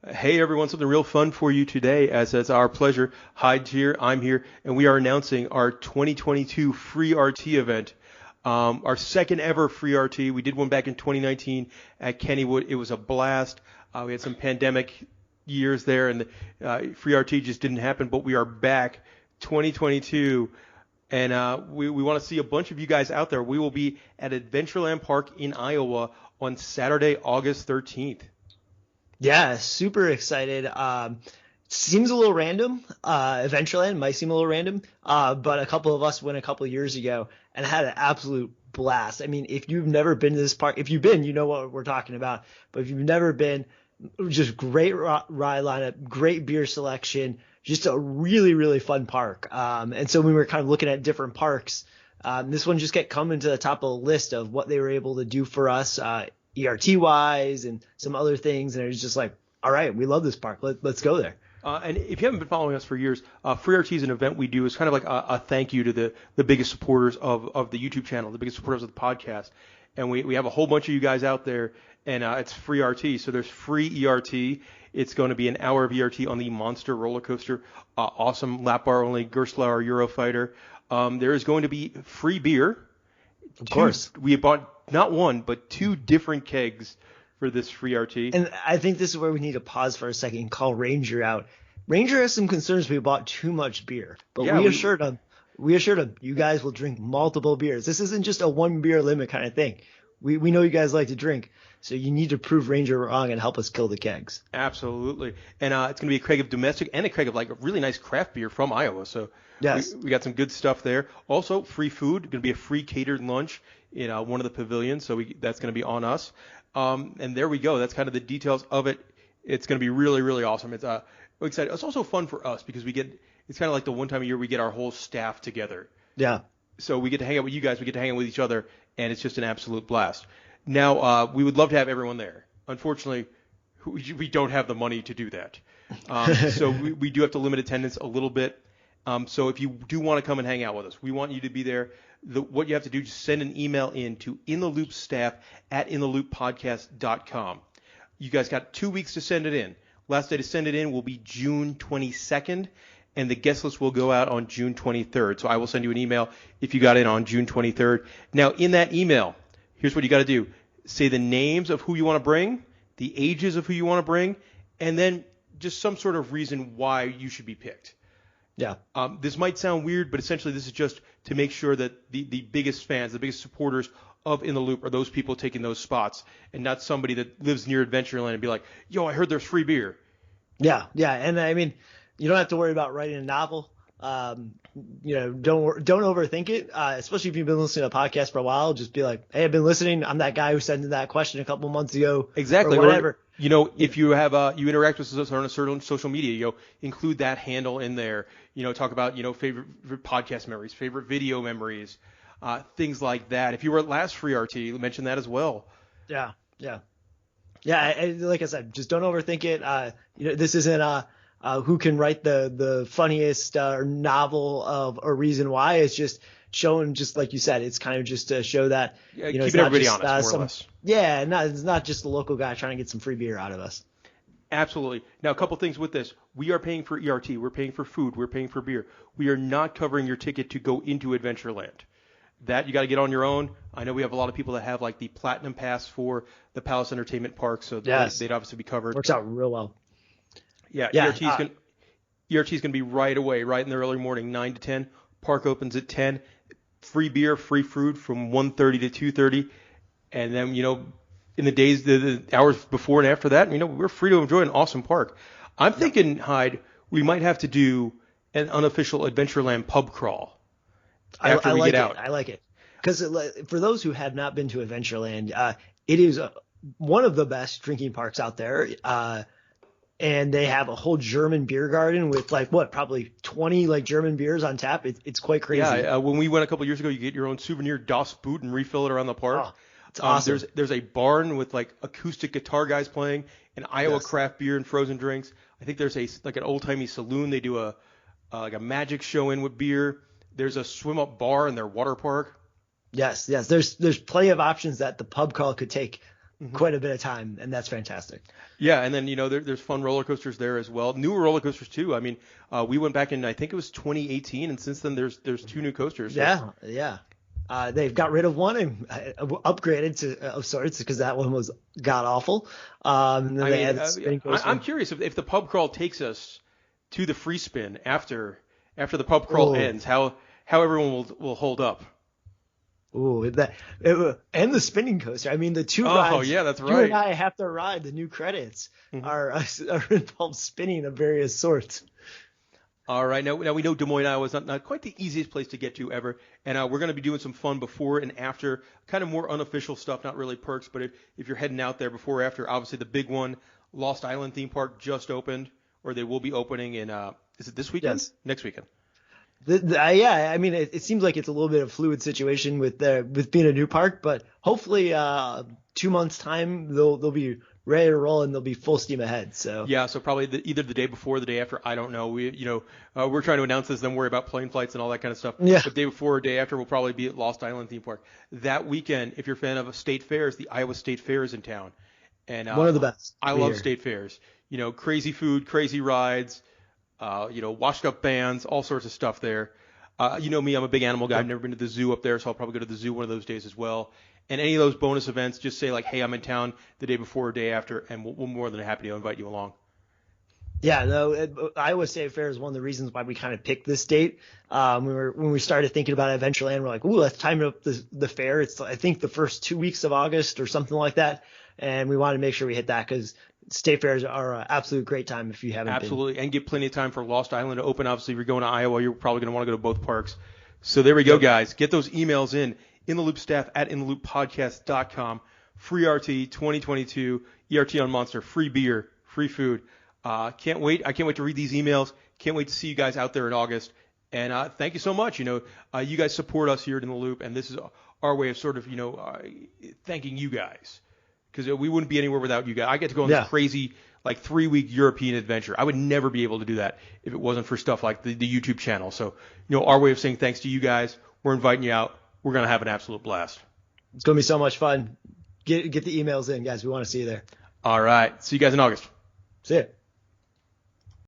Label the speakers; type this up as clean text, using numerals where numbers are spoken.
Speaker 1: Hey everyone, something real fun for you today, as it's our pleasure. Hyde here, I'm here, and we are announcing our 2022 FreeRT event. Our second ever FreeRT. We did one back in 2019 at Kennywood. It was a blast. We had some pandemic years there, and FreeRT just didn't happen, but we are back 2022. And we want to see a bunch of you guys out there. We will be at Adventureland Park in Iowa on Saturday, August 13th.
Speaker 2: Yeah, super excited. Seems a little random. Adventureland might seem a little random, but a couple of us went a couple of years ago and had an absolute blast. I mean, if you've never been to this park, if you've been, you know what we're talking about. But if you've never been, just great ride lineup, great beer selection, just a really, really fun park. And so when we were kind of looking at different parks, this one just kept coming to the top of the list of what they were able to do for us. ERT wise and some other things, and it was just like, all right, we love this park. Let's go there.
Speaker 1: And if you haven't been following us for years, FreeRT is an event we do. It's kind of like a thank you to the biggest supporters of the YouTube channel, the biggest supporters of the podcast. And we have a whole bunch of you guys out there, and it's FreeRT. So there's free ERT. It's going to be an hour of ERT on the Monster roller coaster. Awesome lap bar only Gerstlauer Eurofighter. There is going to be free beer.
Speaker 2: Of course.
Speaker 1: We bought not one, but two different kegs for this FreeRT.
Speaker 2: And I think this is where we need to pause for a second and call Ranger out. Ranger has some concerns we bought too much beer, but we assured him, you guys will drink multiple beers. This isn't just a one beer limit kind of thing. We know you guys like to drink, so you need to prove Ranger wrong and help us kill the kegs.
Speaker 1: Absolutely. And it's going to be a keg of domestic and a keg of like a really nice craft beer from Iowa. So
Speaker 2: yes,
Speaker 1: we got some good stuff there. Also, free food. Going to be a free catered lunch in one of the pavilions. So that's going to be on us. And there we go. That's kind of the details of it. It's going to be really, really awesome. It's exciting. It's also fun for us because it's kind of like the one time a year we get our whole staff together.
Speaker 2: Yeah.
Speaker 1: So we get to hang out with you guys. We get to hang out with each other. And it's just an absolute blast. Now, we would love to have everyone there. Unfortunately, we don't have the money to do that. So we do have to limit attendance a little bit. So if you do want to come and hang out with us, we want you to be there. What you have to do is just send an email in to intheloopstaff@intheloop.podcast.com. You guys got 2 weeks to send it in. Last day to send it in will be June 22nd. And the guest list will go out on June 23rd. So I will send you an email if you got in on June 23rd. Now, in that email, here's what you got to do. Say the names of who you want to bring, the ages of who you want to bring, and then just some sort of reason why you should be picked.
Speaker 2: Yeah.
Speaker 1: This might sound weird, but essentially this is just to make sure that the biggest fans, the biggest supporters of In the Loop are those people taking those spots and not somebody that lives near Adventureland and be like, yo, I heard there's free beer.
Speaker 2: Yeah. And I mean, you don't have to worry about writing a novel. Don't overthink it, especially if you've been listening to a podcast for a while. Just be like, hey, I've been listening. I'm that guy who sent in that question a couple months ago.
Speaker 1: Exactly.
Speaker 2: Or whatever.
Speaker 1: If you have you interact with us on a certain social media, include that handle in there. Talk about favorite podcast memories, favorite video memories, things like that. If you were at last FreeRT, mention that as well.
Speaker 2: Yeah. Like I said, just don't overthink it. This isn't who can write the funniest novel of a reason why. It's just showing, just like you said, it's kind of just to show that
Speaker 1: keeping
Speaker 2: it's not
Speaker 1: everybody
Speaker 2: just,
Speaker 1: honest, more or less.
Speaker 2: Yeah, it's not just the local guy trying to get some free beer out of us.
Speaker 1: Absolutely. Now, a couple things with this. We are paying for ERT. We're paying for food. We're paying for beer. We are not covering your ticket to go into Adventureland. That you got to get on your own. I know we have a lot of people that have like the Platinum Pass for the Palace Entertainment Park, so
Speaker 2: yes,
Speaker 1: they'd obviously be covered.
Speaker 2: Works out real well.
Speaker 1: Yeah. ERT is going to be right away, right in the early morning, 9 to 10. Park opens at 10. Free beer, free food from 1:30 to 2:30. And then, in the days, the hours before and after that, we're free to enjoy an awesome park. I'm thinking, Hyde, we might have to do an unofficial Adventureland pub crawl after we get out.
Speaker 2: I like it. Because for those who have not been to Adventureland, it is one of the best drinking parks out there. And they have a whole German beer garden with probably 20 German beers on tap. It's quite crazy.
Speaker 1: Yeah, when we went a couple of years ago, you get your own souvenir Das Boot and refill it around the park.
Speaker 2: Oh, it's awesome.
Speaker 1: There's a barn with acoustic guitar guys playing, and Iowa craft beer and frozen drinks. I think there's an old timey saloon. They do a magic show in with beer. There's a swim up bar in their water park.
Speaker 2: Yes. There's plenty of options that the pub crawl could take quite a bit of time, and that's fantastic.
Speaker 1: Yeah, and then there's fun roller coasters there as well. Newer roller coasters too. I mean, we went back in I think it was 2018, and since then there's 2 new coasters. So.
Speaker 2: Yeah. They've got rid of one and upgraded to of sorts because that one was god awful. And then they added spinning coaster.
Speaker 1: I'm curious if the pub crawl takes us to the free spin after the pub crawl ends, how everyone will hold up.
Speaker 2: Ooh, and the spinning coaster. I mean, the 2 rides.
Speaker 1: Oh, yeah, that's right.
Speaker 2: You and I have to ride. The new credits are involved spinning of various sorts.
Speaker 1: All right, now we know Des Moines, Iowa is not quite the easiest place to get to ever, and we're going to be doing some fun before and after, kind of more unofficial stuff, not really perks, but if you're heading out there before or after, obviously the big one, Lost Island theme park just opened, or they will be opening in, is it this weekend?
Speaker 2: Yes.
Speaker 1: Next weekend.
Speaker 2: Yeah, I mean, it seems like it's a little bit of a fluid situation with being a new park, but hopefully 2 months time they'll be ready to roll and they'll be full steam ahead. So
Speaker 1: yeah, so probably either the day before or the day after. I don't know. We're trying to announce this, then worry about plane flights and all that kind of stuff.
Speaker 2: Yeah.
Speaker 1: But day before or day after will probably be at Lost Island theme park. That weekend, if you're a fan of state fairs, the Iowa State Fair is in town, and
Speaker 2: one of the best.
Speaker 1: I love state fairs. Crazy food, crazy rides. Washed up bands, all sorts of stuff there. You know me, I'm a big animal guy. I've never been to the zoo up there, so I'll probably go to the zoo one of those days as well. And any of those bonus events, just say like, hey, I'm in town the day before or day after, and we're more than happy to invite you along.
Speaker 2: Yeah, no, Iowa State Fair is one of the reasons why we kind of picked this date. When we started thinking about Adventureland, we're like, ooh, let's time up the fair. It's, I think, the first 2 weeks of August or something like that. And we wanted to make sure we hit that because state fairs are an absolute great time if you haven't
Speaker 1: Absolutely, and get plenty of time for Lost Island to open. Obviously, if you're going to Iowa, you're probably going to want to go to both parks. So there we go, guys. Get those emails in the loop staff at intheLoopPodcast.com. FreeRT 2022, ERT on Monster, free beer, free food. Can't wait. I can't wait to read these emails. Can't wait to see you guys out there in August. And thank you so much. You guys support us here at In the Loop, and this is our way of sort of, thanking you guys. Because we wouldn't be anywhere without you guys. I get to go on this crazy, 3-week European adventure. I would never be able to do that if it wasn't for stuff like the YouTube channel. So, our way of saying thanks to you guys. We're inviting you out. We're going to have an absolute blast.
Speaker 2: It's going to be so much fun. Get the emails in, guys. We want to see you there.
Speaker 1: All right. See you guys in August.
Speaker 2: See ya.